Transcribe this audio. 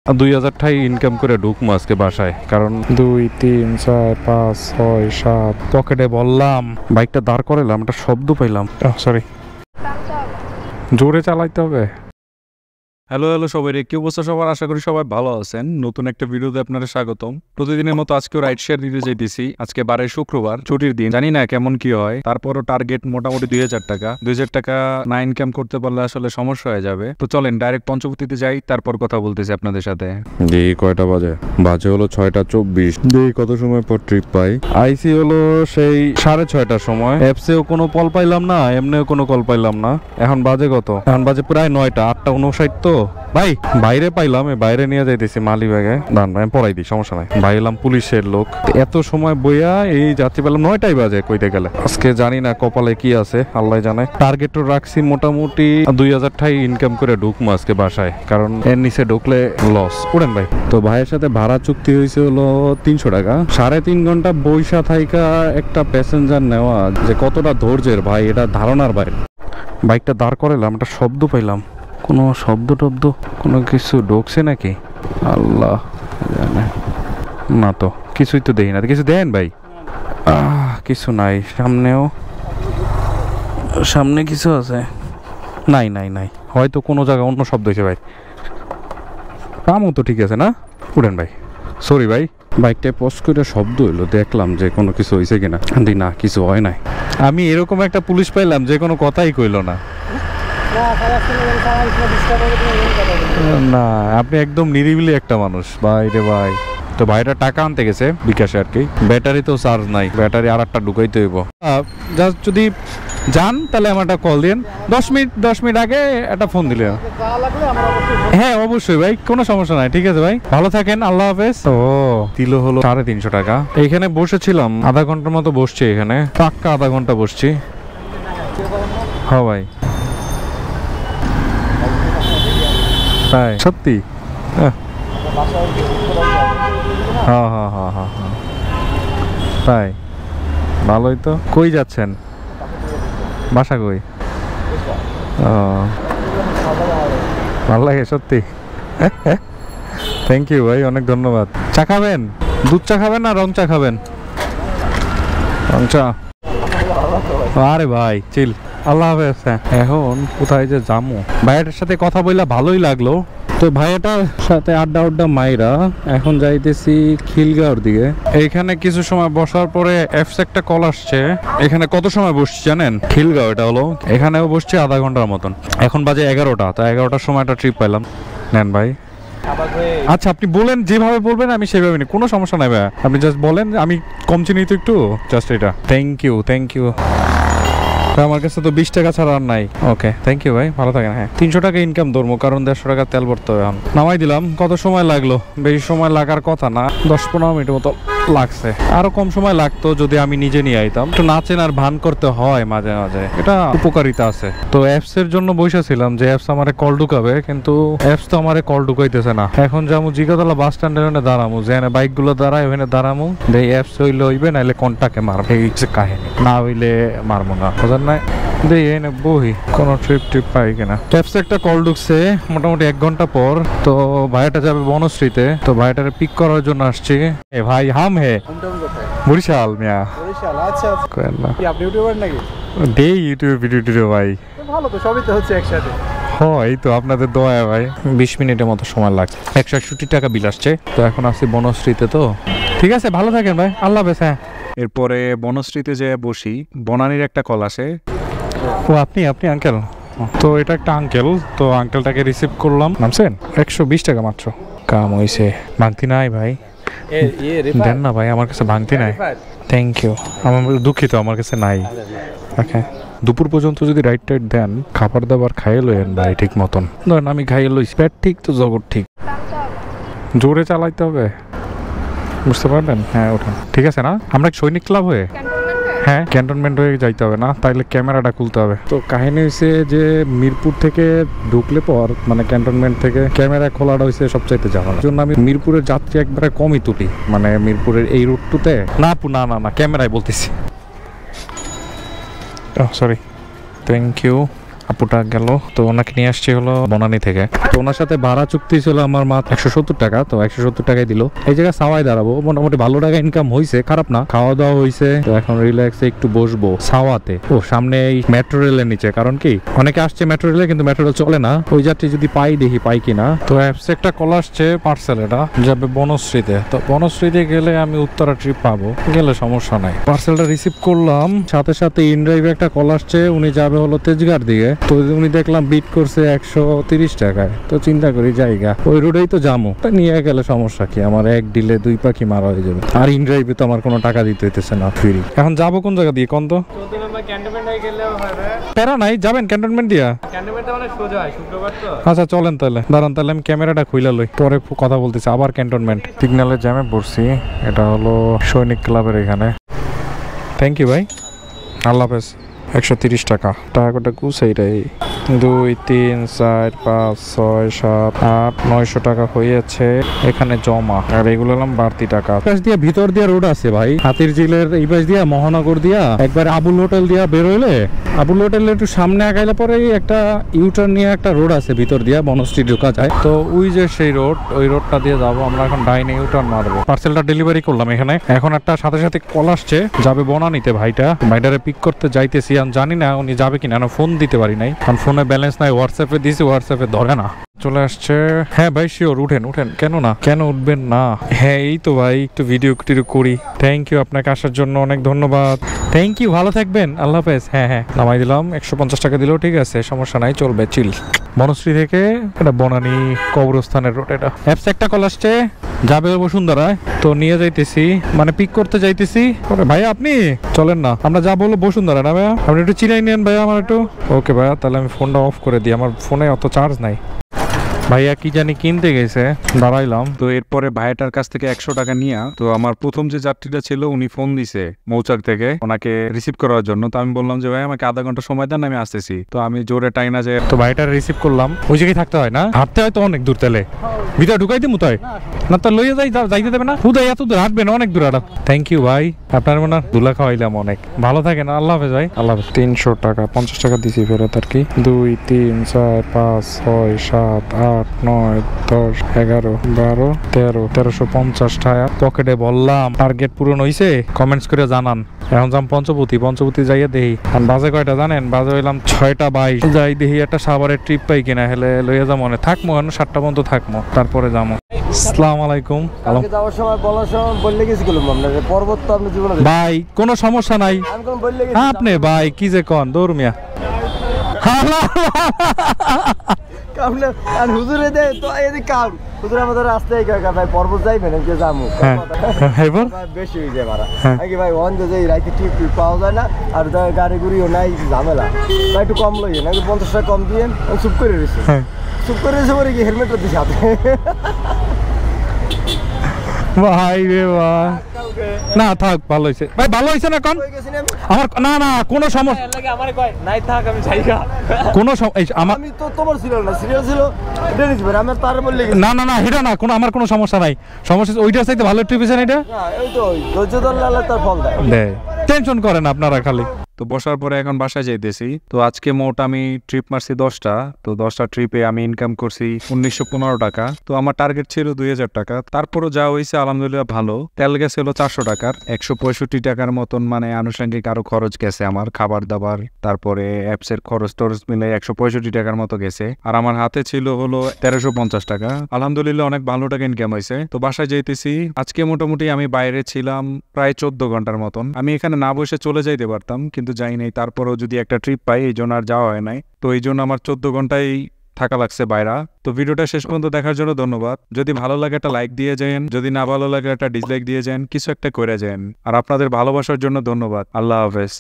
2000 টাই income করে ঢুকবো আজকে বাসায়, কারণ 2 3 4 5 6 7 পকেটে বললাম বাইকটা দাঁড় করালাম, একটা শব্দ পাইলাম, সরি জোরে চালাইতে হবে। হ্যালো সবাই, কি অবস্থা সবার? আশা করি সবাই ভালো আছেন। নতুন একটা ভিডিওতে আপনাদের স্বাগতম। প্রতিদিনের মতো আজকেও রাইড শেয়ার দিতে যাইতেছি। আজকে বারে শুক্রবার, ছুটির দিন, জানি না কেমন কি হয়, তারপরও টার্গেট মোটামুটি 2000 টাকা। 2000 টাকা না ইনকাম করতে পারলে আসলে সমস্যা হয়ে যাবে। তো চলেন ডাইরেক্ট পঞ্চবটিতে যাই, তারপর কথা বলতেছি আপনাদের সাথে। দেখি কয়টা বাজে হলো 6:24। দেখি কত সময় পর ট্রিপ পাই। আইসি হলো সেই 6:30টার সময়। অ্যাপসেও কোনো কল পাইলাম না, এমনিও কোনো কল পাইলাম না। এখন বাজে কত? এখন বাজে প্রায় 9টা। 8:59 তো ভাই বাইরে পাইলাম, বাইরে নিয়ে যাইতেছি মালি ব্যাগে। দান ভাই আমি পড়াই দিই, সমস্যা নাই। ভাই এলাম পুলিশের লোক, এত সময় বইয়া এই যাত্রী পেলাম 9টাই বাজে কইতে গেলে। আজকে জানি না কপালে কি আছে, আল্লাহ জানে। টার্গেট রাখছি মোটামুটি 2000 টাই ইনকাম করে ঢুকবো আজকে বাসায়, কারণ এর নিচে ঢুকলে লস। উড়েন ভাই। তো ভাইয়ের সাথে ভাড়া চুক্তি হয়েছে হলো 300 টাকা। 3.5 ঘন্টা বৈশা থাইকা একটা প্যাসেঞ্জার নেওয়া যে কতটা ধৈর্যের ভাই, এটা ধারণার বাইরে। বাইকটা দাঁড় করালাম, একটা শব্দ পাইলাম, কোনো শব্দ টব্দ কোনো কিছু ঢুকছে নাকি আল্লাহ জানে। না তো কিছুই তো দেখি না। কিছু দেন ভাই? কিছু নাই। সামনে কিছু আছে? নাই নাই নাই, হয়তো কোনো জায়গায় অন্য শব্দ হয়েছে ভাই। কামও তো ঠিক আছে না? উঠেন ভাই, সরি ভাই। বাইকটায় পজ করে শব্দ হইলো, দেখলাম যে কোনো কিছু হয়েছে কিনা। না, কিছু হয় নাই। আমি এরকম একটা পুলিশ পাইলাম যে কোনো কথাই কইলো না। না, আপনি একদম নিরিবিলি একটা মানুষ ভাই রে ভাই। তো ভাইটা টাকা আনতে গেছে বিকাশে আর কি। ব্যাটারি তো চার্জ নাই, ব্যাটারি আর একটা ঢুকাইতে হইব। জাস্ট যদি যান তাহলে আমার একটা কল দিন। 10 মিনিট আগে একটা ফোন দিলে। হ্যাঁ অবশ্যই ভাই, কোনো সমস্যা নাই। ঠিক আছে ভাই, ভালো থাকেন, আল্লাহ হাফেজ। ও দিল হলো 350 টাকা। এইখানে বসেছিলাম আধা ঘন্টার মতো, বসছি এখানে পাক্কা আধা ঘন্টা বসছি। হ্যাঁ ভাই, তাই সত্যি? হ্যাঁ হ্যাঁ হ্যাঁ হ্যাঁ, তাই ভালোই তো। কই যাচ্ছেন? বাসা কই? ও ভালো লাগে সত্যি। থ্যাংক ইউ ভাই, অনেক ধন্যবাদ। চা খাবেন? দুধ চা খাবেন না রং চা খাবেন? রং চা। আরে ভাই চিল, আল্লাহ হাফেজ। এখন কোথায় যে যামু? ভাইয়াটার সাথে কথা বললে ভালোই লাগলো। তো ভাইয়াটার সাথে আড্ডা মাইরা এখন যাইতেছি খিলগাঁওর দিকে। এইখানে কিছু সময় বসার পরে এফস একটা কল আসছে। এখানে কত সময় বসছি জানেন? খিলগাঁও এটা হলো, এখানেও বসছি আধা ঘন্টার মতন। এখন বাজে 11টা। তো 11টার সময় একটা ট্রিপ পাইলাম। নেন ভাই। আচ্ছা আপনি বলেন, যেভাবে বলবেন আমি সেভাবে নিই, কোনো সমস্যা নাই ভাই। আপনি জাস্ট বলেন, আমি কম চিনি তো একটু, জাস্ট এটা। Thank you. আমার কাছে তো 20 টাকা ছাড়া আর নাই। ওকে থ্যাংক ইউ ভাই, ভালো থাকেন। হ্যাঁ 300 টাকা ইনকাম ধরবো, কারণ 150 টাকা তেল ভরতে হবে। এখন নামাই দিলাম। কত সময় লাগলো? বেশি সময় লাগার কথা না, 10-15 মিনিট মতো লাগছে। আরো কম সময় লাগতো যদি আমি নিজে নিয়ে আইতাম। একটু নাচেন আর ভান করতে হয় মাঝে মাঝে, এটা উপকারিতা আছে। তো অ্যাপস এর জন্য বসেছিলাম যে অ্যাপস আমারে কল ঢুকাবে, কিন্তু অ্যাপস তো আমারে কল ঢুকাইতেছে না। এখন যাবো জিগাতলা বাস স্ট্যান্ডের ওখানে দাঁড়ামু, যেখানে বাইক গুলো দাঁড়ায় ওখানে দাঁড়ামু। এই অ্যাপস হইলে হইবে, নাইলে কন্টাকে মারবে। এই যে কাহিনী, না হইলে মারবো না, বুঝলেন না? বহি কোনো ট্রিপ পাই কিনা। ট্যাপসে একটা কল ঢুকছে মোটামুটি 1 ঘন্টা পর। তো ভাইয়াটা যাবে বনশ্রীতে, তো ভাইয়াটারে পিক করার জন্য আসছি। এ ভাই হাম হে বরিশাল মিয়া। বরিশাল আচ্ছা কি আপনি ইউটিউবার নাকি? দেই ইউটিউব ভিডিও ভাই। ভালো তো, সবই তো হচ্ছে একসাথে। হ্যাঁ এই তো আপনাদের দয়া ভাই। 20 মিনিটের মতো সময় লাগছে। 161 টাকা বিল আসছে। তো এখন আসছি বনশ্রীতে। তো ঠিক আছে, ভালো থাকেন ভাই, আল্লাহ হাফেজ। হ্যাঁ এরপরে বনশ্রীতে যে বসি, বনানীর একটা কল আসে। ও আপনি আঙ্কেল? তো এটা একটা আঙ্কেল। তো আঙ্কেলটাকে রিসিভ করলাম। নামছেন? 120 টাকা মাত্র। কাম হইছে। ভাঙতি নাই ভাই? দেন না ভাই, আমার কাছে ভাঙতি নাই। থ্যাংক ইউ, আমার দুঃখিত, আমার কাছে নাই। ওকে দুপুর পর্যন্ত যদি রাইট দেন, খাবার দাবার খাইয়ে লইয়েন ভাই ঠিক মতন। ধরেন আমি খাইয়ে লইছি, পেট ঠিক তো জগৎ ঠিক। জোরে চালাইতে হবে, বুঝতে পারলেন? হ্যাঁ ওঠেন। ঠিক আছে না? আমরা সৈনিক ক্লাব হয়ে, হ্যাঁ ক্যান্টনমেন্ট হয়ে যাইতে হবে না, তাইলে ক্যামেরাটা খুলতে হবে। তো কাহিনী হয়েছে যে মিরপুর থেকে ঢুকলে পর, মানে ক্যান্টনমেন্ট থেকে ক্যামেরা খোলাটা হয়েছে সবচাইতে ঝামেলা। জন্য আমি মিরপুরের যাত্রী একবারে কমই তুলি, মানে মিরপুরের এই রুটটুতে না। ক্যামেরায় বলতেছি। Sorry, thank you. আপুটা গেল, তো ওনাকে নিয়ে আসছি হলো বনানী থেকে। তো ওনার সাথে ভাড়া চুক্তি ছিল আমার মাত্র 170 টাকা, তো 170 টাকায় দিল। এই জায়গায় সাওয়ায় দাঁড়াবো, মোটামুটি ভালো টাকা ইনকাম হয়েছে, খারাপ না, খাওয়া দাওয়া হয়েছে। তো এখন রিল্যাক্সে একটু বসবো সাওয়াতে। ও সামনে এই মেট্রো রেলের নিচে, কারণ কি অনেকে আসছে মেট্রো রেলে, কিন্তু মেট্রো রেল চলে না। ওই যাত্রী যদি পাই দেখি পাই কিনা। তো অ্যাপসে একটা কল আসছে, পার্সেল এটা যাবে বনশ্রীতে। তো বনশ্রীতে গেলে আমি উত্তরা ট্রিপ পাবো, গেলে সমস্যা নাই। পার্সেলটা রিসিভ করলাম, সাথে সাথে ইনড্রাইভে একটা কল আসছে, উনি যাবে হলো তেজগাঁর দিকে। তো উনি দেখলাম বিট করছে 130 টাকায়। তো চিন্তা করি জায়গা ওই রোডেই তো যাবো, নিয়ে গেলে সমস্যা কি, আমার এক ডিলে 2 পাখি মারা হয়ে যাবে। আর ইনড্রাইভে তো আমার কোনো টাকা দিতে হইতেছে না, ফ্রি। এখন যাবো কোন জায়গা দিয়ে কোন তো প্যারা নাই, যাবেন ক্যান্টনমেন্ট দিয়া? আচ্ছা চলেন তাহলে, দাঁড়ান তাহলে আমি ক্যামেরাটা খুইলা লই, পরে কথা বলতেছি। আবার ক্যান্টনমেন্ট সিগন্যালের জ্যামে পড়ছি। এটা হলো সৈনিক ক্লাবের এখানে। থ্যাংক ইউ ভাই, আল্লাহ হাফেজ। 130 টাকা, টাকাটা গুছাইটাই 2 3 4 5 6 7 8 900 টাকা হয়েছে এখানে জমা। আর এগুলো হলাম বাড়তি টাকা। পাশ দিয়ে ভিতর দিয়ে রোড আছে ভাই, হাতির ঝিলের এই পাশ দিয়া, মহানগর দিয়া, একবার আবুল হোটেল দিয়া বের হইলে, আবুল হোটেলের একটু সামনে আগাইলে পরে একটা ইউটার্ন নিয়ে একটা রোড আছে ভিতর দিয়া, বনশ্রী ঢোকা যায়। তো ওই যে সেই রোড, ওই রোডটা দিয়ে যাবো আমরা। এখন ডাইনে ইউটার্ন মারবো। পার্সেলটা ডেলিভারি করলাম এখানে। এখন একটা সাথে সাথে কল আসছে, যাবে বনানীতে। ভাইটারে পিক করতে যাইতেছি, আমি জানি না উনি যাবে কিনা, ফোন দিতে পারি নাই, কারণ ফোনে ব্যালেন্স নাই। হোয়াটসঅ্যাপে দিয়েছি, হোয়াটসঅ্যাপে ধরে না। চলে আসছে। হ্যাঁ ভাই শিওর, উঠেন উঠেন, কেন না, কেন উঠবেন না? হ্যাঁ এই তো ভাই, একটু ভিডিও করি। থ্যাংক ইউ, আপনাকে আসার জন্য অনেক ধন্যবাদ। থ্যাংক ইউ, ভালো থাকবেন, আল্লাহ হাফেজ। হ্যাঁ হ্যাঁ, নামাই দিলাম। 150 টাকা দিলেও ঠিক আছে, সমস্যা নাই, চলবে, চিল। বনশ্রী থেকে এটা বনানী কবরস্থানের রোড। এটা অ্যাপস একটা কল আসছে, যাবে বসুন্ধরায়। তো নিয়ে যাইতেছি, মানে পিক করতে যাইতেছি। ভাইয়া আপনি চলেন না, আমরা যা বলবো বসুন্ধরা না ভাইয়া, আপনি একটু চিনাই নেন ভাইয়া আমার একটু। ওকে ভাইয়া, তাহলে আমি ফোনটা অফ করে দিই, আমার ফোনে অত চার্জ নাই। ভাইয়া কি জানি কিনতে গেছে, দাঁড়াইলাম। তো এরপরে ভাইয়াটার কাছ থেকে 100 টাকা নিয়া, তো আমার প্রথম যে যাত্রীটা ছিল উনি ফোন দিছে মৌচাক থেকে ওনাকে রিসিভ করার জন্য। তো আমি বললাম যে ভাই আমাকে আধা ঘন্টা সময় দেন, আমি আসতেছি। তো আমি জোরে টাইনা যে, তো ভাইটার রিসিভ করলাম। ওই জায়গায় থাকতে হয় না, হাঁটতে হয় তো অনেক দূর, তাহলে ভিতরে ঢুকাই দিমু তাই না, তো লইয়া যাইতে দেবে না, হুদাই এত দূর হাঁটবেন, অনেক দূর হাঁটা। থ্যাংক ইউ ভাই, আপনার মনে দুলা খাওয়াইলাম অনেক, ভালো থাকেন, আল্লাহ হাফেজ ভাই, আল্লাহ হাফেজ। 300 টাকা, 50 টাকা দিছি ফেরত আর কি। 2 3 4 5 6 7 8 9 10 11 12 13 1350 টাকা পকেটে বললাম। টার্গেট পূরণ হইছে? কমেন্টস করে জানান। এখন যাম পঞ্চবতী যাইয়া দেখি। আর বাজে কয়টা জানেন? বাজে হইলাম 6:22। যাই দেখি একটা সাভারের ট্রিপ পাই কিনা, হেলে লইয়া যাবো, মানে থাকবো 7টা পর্যন্ত থাকবো, তারপরে যাবো। আসসালামু আলাইকুম। যাওয়ার সময় বলার সময় বললে গেছিলাম আপনাকে, পর্বত তো আপনি জীবনে ভাই কোনো সমস্যা নাই, আপনি ভাই কি যে কন দৌড় মিয়া। হুজুরে দে তো এদিকে কাম হুজুর আমাদের রাস্তায় ভাই পর্বত যাইবেন যে যাবো বেশি হয়ে যায় ভাড়া কি ভাই অন যে রাইতে টিপ পাওয়া যায় না, আর গাড়ি গুড়িও নাই, ঝামেলা। ভাই একটু কম লইয়ে নাকি 50 টাকা কম দিয়ে চুপ করে রয়েছে, চুপ করে রয়েছে পরে কি হেলমেটটা দিছে হাতে। ভাই রে ভাই, না থাক, ভালো হয়েছে ভাই, ভালো হয়েছে না কোন আমার, না না কোনো সমস্যা আমারে কয় নাই, থাক আমি যাইগা কোনো আমার, আমি তো তোমার ছিল না, সিরিয়াল ছিল এটা নিছি ভাই, আমি তার বললে না না না এটা না, কোনো আমার কোনো সমস্যা নাই, সমস্যা ওইটার চাইতে ভালো ট্রিপ আছে না এটা। এই তো ধৈর্য ধরলে আল্লাহ তার ফল দেয়, টেনশন করেন আপনারা খালি। তো বসার পরে এখন বাসায় যাইতেছি। তো আজকে মোট আমি ট্রিপ মারছি 10টা। তো 10টা ট্রিপে আমি ইনকাম করছি 1915 টাকা। তো আমার টার্গেট ছিল 2000 টাকা, তারপরও যা হয়েছে আলহামদুলিল্লাহ ভালো। তেল গেছিল 400 টাকার, 165 টাকার মতন মানে আনুষঙ্গিক আরো খরচ গেছে আমার, খাবার দাবার, তারপরে অ্যাপসের খরচ টরচ মিলে 165 টাকার মতো গেছে। আর আমার হাতে ছিল হলো 1350 টাকা। আলহামদুলিল্লাহ অনেক ভালো টাকা ইনকাম হয়েছে। তো বাসায় যাইতেছি। আজকে মোটামুটি আমি বাইরে ছিলাম প্রায় 14 ঘন্টার মতন। আমি এখানে না বসে চলে যাইতে পারতাম, কিন্তু যাই নাই। তারপরেও যদি একটা ট্রিপ পাই, এই জন্য আর যাওয়া হয় নাই। তো এই জন্য আমার 14 ঘন্টায় থাকা লাগছে বাইরা। তো ভিডিওটা শেষ পর্যন্ত দেখার জন্য ধন্যবাদ। যদি ভালো লাগে একটা লাইক দিয়ে যান, যদি না ভালো লাগে একটা ডিসলাইক দিয়ে যান, কিছু একটা করে যান। আর আপনাদের ভালোবাসার জন্য ধন্যবাদ। আল্লাহ হাফেজ।